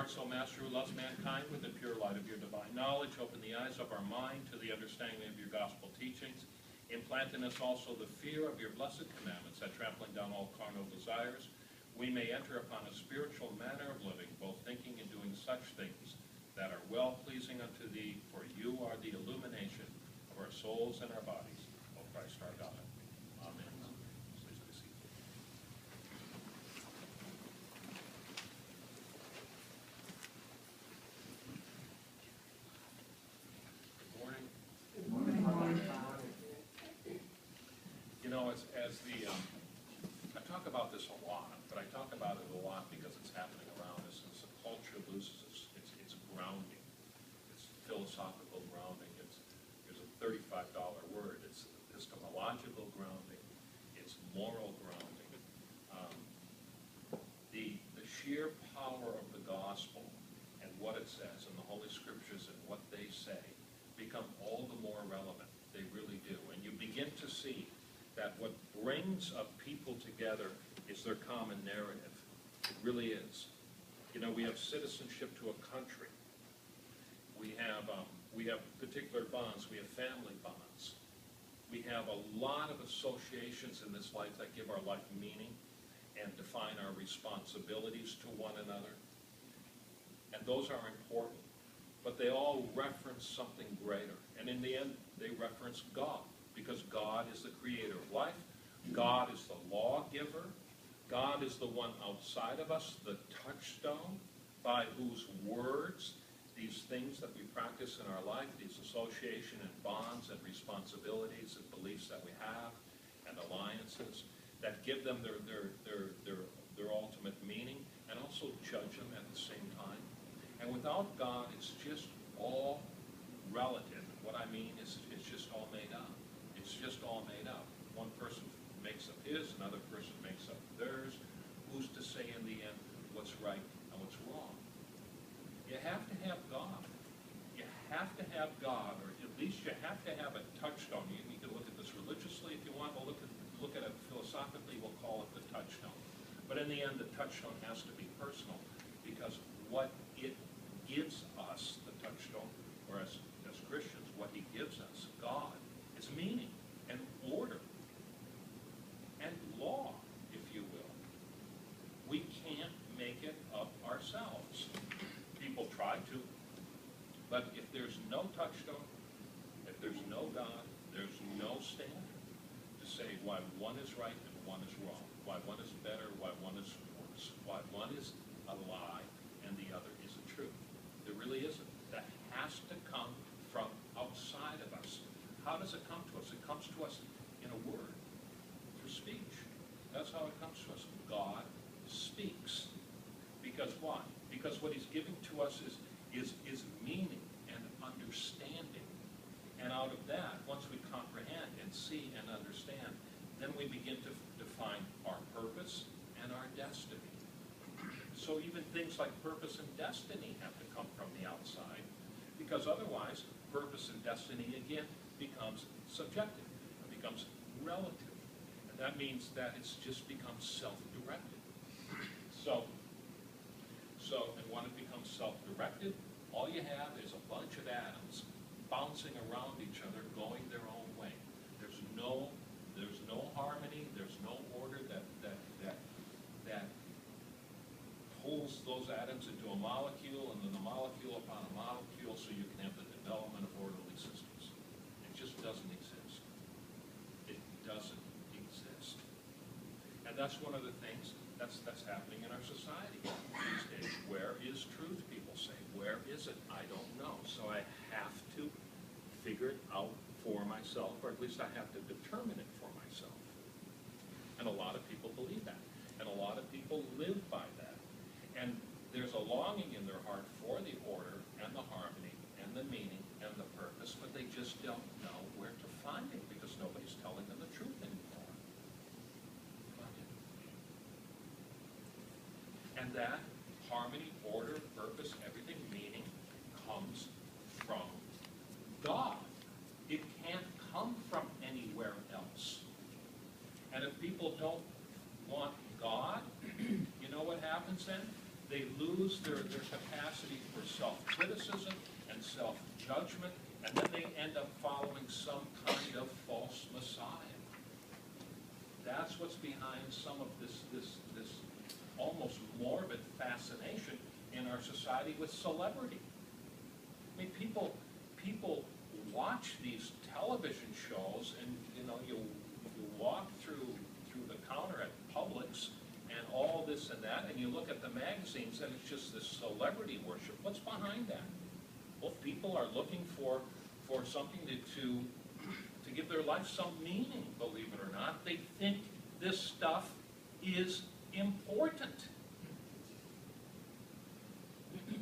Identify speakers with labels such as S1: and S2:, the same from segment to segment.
S1: hearts, O Master, who loves mankind with the pure light of your divine knowledge, open the eyes of our mind to the understanding of your gospel teachings. Implant in us also the fear of your blessed commandments, that trampling down all carnal desires, we may enter upon a spiritual manner of living, both thinking and doing such things that are well-pleasing unto thee, for you are the illumination of our souls and our bodies, O Christ our God. Amen. Please be seated. Good morning.
S2: Good morning.
S1: You know, as I talk about this a lot, but I talk about it a lot because it's happening around us. As the culture loses its grounding, its philosophical grounding. There's a $35 word. It's epistemological grounding. It's moral grounding. The sheer power of the gospel and what it says and the Holy Scriptures and what they say become all the more relevant. They really do. And you begin to see that what brings a people together is their common narrative. It really is. You know, we have citizenship to a country. We have particular bonds. We have family bonds. We have a lot of associations in this life that give our life meaning and define our responsibilities to one another. And those are important. But they all reference something greater. And in the end, they reference God. Because God is the creator of life. God is the lawgiver. God is the one outside of us, the touchstone, by whose words these things that we practice in our life, these association and bonds and responsibilities and beliefs that we have and alliances, that give them their ultimate meaning and also judge them at the same time. And without God, it's just all relative. What I mean is it's just all made up. It's just all made up. One person makes up his, another person makes up theirs. Who's to say in the end what's right and what's wrong? You have to have God. You have to have God, or at least you have to have a touchstone. You can look at this religiously if you want, but look at it philosophically, we'll call it the touchstone. But in the end, the touchstone has to be personal, because what it gives us, the touchstone, or as Christians, what he gives us, God, is meaning and order and law, if you will. We can't make it up ourselves. People try to, but if there's no touchstone, if there's no God, there's no standard to say why one is right and one is wrong, why one is better, why one is worse, why one is a lie and the other is a truth. There really isn't. That has to come from outside of us. How does it come to us? It comes to us in a word, through speech. That's how it comes to us. God speaks. Because why? Because what he's giving to us is meaning and understanding. And out of that, once we comprehend and see and understand, then we begin to define our purpose and our destiny. So even things like purpose and destiny have to come from the outside, because otherwise, purpose and destiny, again, becomes subjective. It becomes relative. And that means that it's just becomes self-directed. And when it becomes self-directed, all you have is a bunch of atoms bouncing around each other, going their own way. There's no harmony, there's no order that pulls those atoms into a molecule, and then the molecule upon a molecule, so you can have the development of orderly systems. It just doesn't exist. It doesn't exist. And that's one of the things that's happening in our society these days. Where is truth, people say? Where is it? I don't know. So I have to figure it out for myself, or at least I have to determine it for myself. And a lot of people believe that. And a lot of people live by that. And there's a longing in their heart for the order and the harmony and the meaning and the purpose, but they just don't know where to find it because nobody's telling them the truth anymore. And that harmony, order, purpose, everything, meaning, comes from God. It can't come from anywhere else. And if people don't want God, you know what happens then? They lose their capacity for self-criticism and self-judgment, and then they end up following some kind of false messiah. That's what's behind some of this almost morbid fascination in our society with celebrity. I mean, people watch these television shows, and you walk through the counter at Publix and all this and that, and you look at the magazines, and it's just this celebrity worship. What's behind that? Well, people are looking for something to give their life some meaning, believe it or not. They think this stuff is important.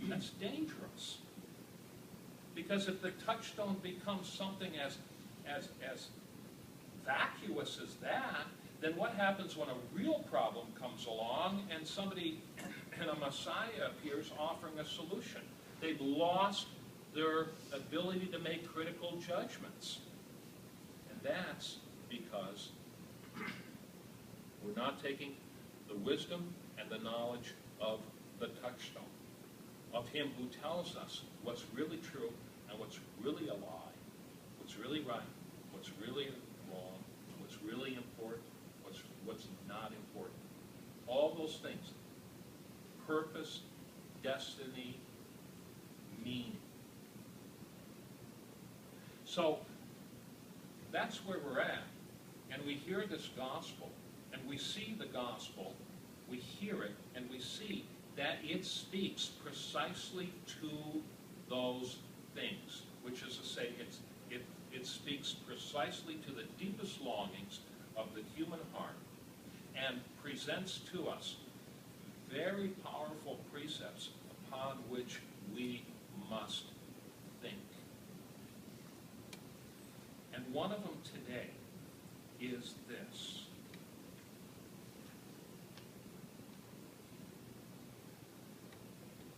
S1: That's dangerous. Because if the touchstone becomes something as vacuous as that, then what happens when a real problem comes along and somebody and a Messiah appears offering a solution? They've lost their ability to make critical judgments. And that's because we're not taking the wisdom and the knowledge of the touchstone, of him who tells us what's really true and what's really a lie, what's really right, what's really wrong, what's really important, what's not important. All those things. Purpose, destiny, meaning. So that's where we're at. And we hear this gospel, and we see the gospel, we hear it, and we see that it speaks precisely to those things, which is to say, it speaks precisely to the deepest longings of the human heart and presents to us very powerful precepts upon which we must think. And one of them today is this.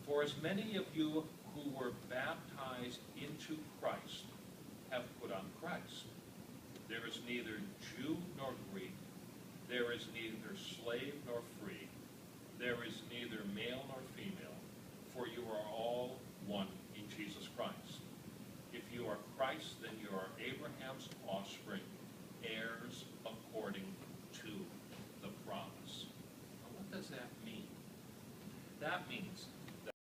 S1: For as many of you who were baptized into Christ have put on Christ. There is neither Jew nor Greek. There is neither slave nor free. There is neither male nor female. For you are all